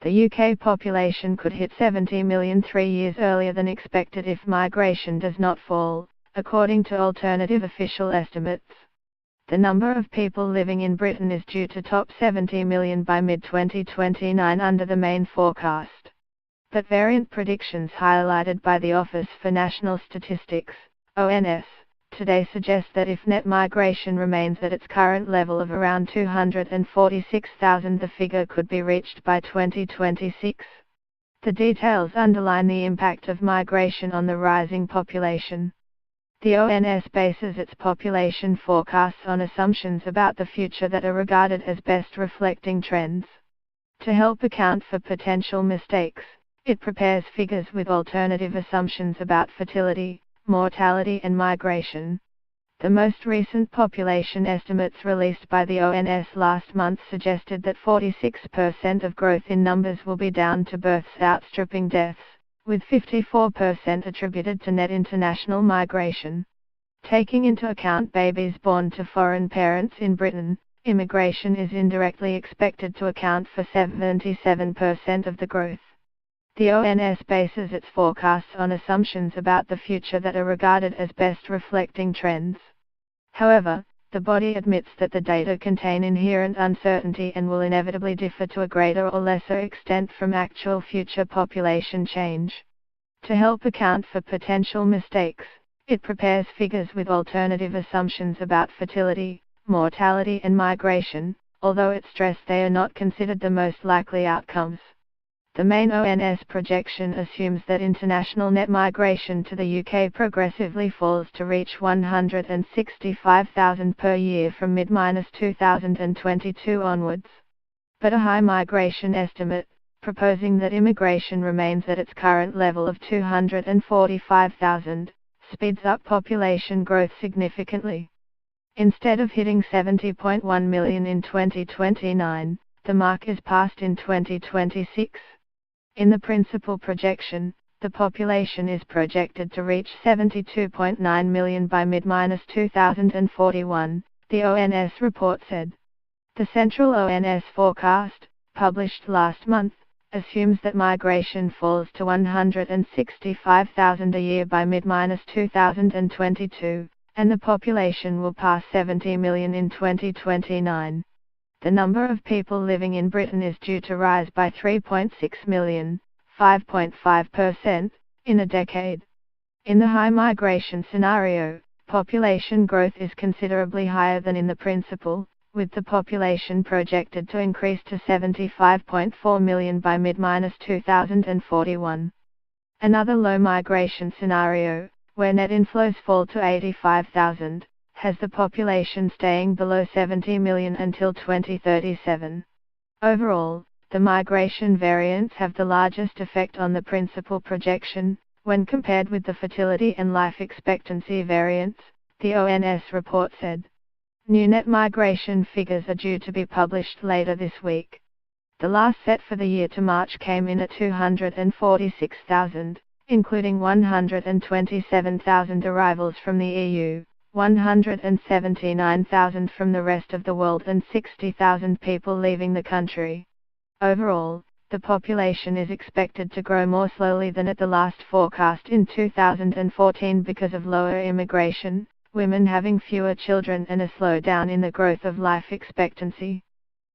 The UK population could hit 70 million 3 years earlier than expected if migration does not fall, according to alternative official estimates. The number of people living in Britain is due to top 70 million by mid-2029 under the main forecast. But variant predictions highlighted by the Office for National Statistics, ONS, today suggest that if net migration remains at its current level of around 246,000, the figure could be reached by 2026. The details underline the impact of migration on the rising population. The ONS bases its population forecasts on assumptions about the future that are regarded as best reflecting trends. To help account for potential mistakes, it prepares figures with alternative assumptions about fertility, mortality and migration. The most recent population estimates released by the ONS last month suggested that 46% of growth in numbers will be down to births outstripping deaths, with 54% attributed to net international migration. Taking into account babies born to foreign parents in Britain, immigration is indirectly expected to account for 77% of the growth. The ONS bases its forecasts on assumptions about the future that are regarded as best reflecting trends. However, the body admits that the data contain inherent uncertainty and will inevitably differ to a greater or lesser extent from actual future population change. To help account for potential mistakes, it prepares figures with alternative assumptions about fertility, mortality and migration, although it stressed they are not considered the most likely outcomes. The main ONS projection assumes that international net migration to the UK progressively falls to reach 165,000 per year from mid-2022 onwards. But a high migration estimate, proposing that immigration remains at its current level of 245,000, speeds up population growth significantly. Instead of hitting 70.1 million in 2029, the mark is passed in 2026. In the principal projection, the population is projected to reach 72.9 million by mid-2041, the ONS report said. The central ONS forecast, published last month, assumes that migration falls to 165,000 a year by mid-2022, and the population will pass 70 million in 2029. The number of people living in Britain is due to rise by 3.6 million, 5.5%, in a decade. In the high migration scenario, population growth is considerably higher than in the principal, with the population projected to increase to 75.4 million by mid-2041. Another low migration scenario, where net inflows fall to 85,000, has the population staying below 70 million until 2037. Overall, the migration variants have the largest effect on the principal projection, when compared with the fertility and life expectancy variants, the ONS report said. New net migration figures are due to be published later this week. The last set for the year to March came in at 246,000, including 127,000 arrivals from the EU. 179,000 from the rest of the world and 60,000 people leaving the country. Overall, the population is expected to grow more slowly than at the last forecast in 2014 because of lower immigration, women having fewer children and a slowdown in the growth of life expectancy.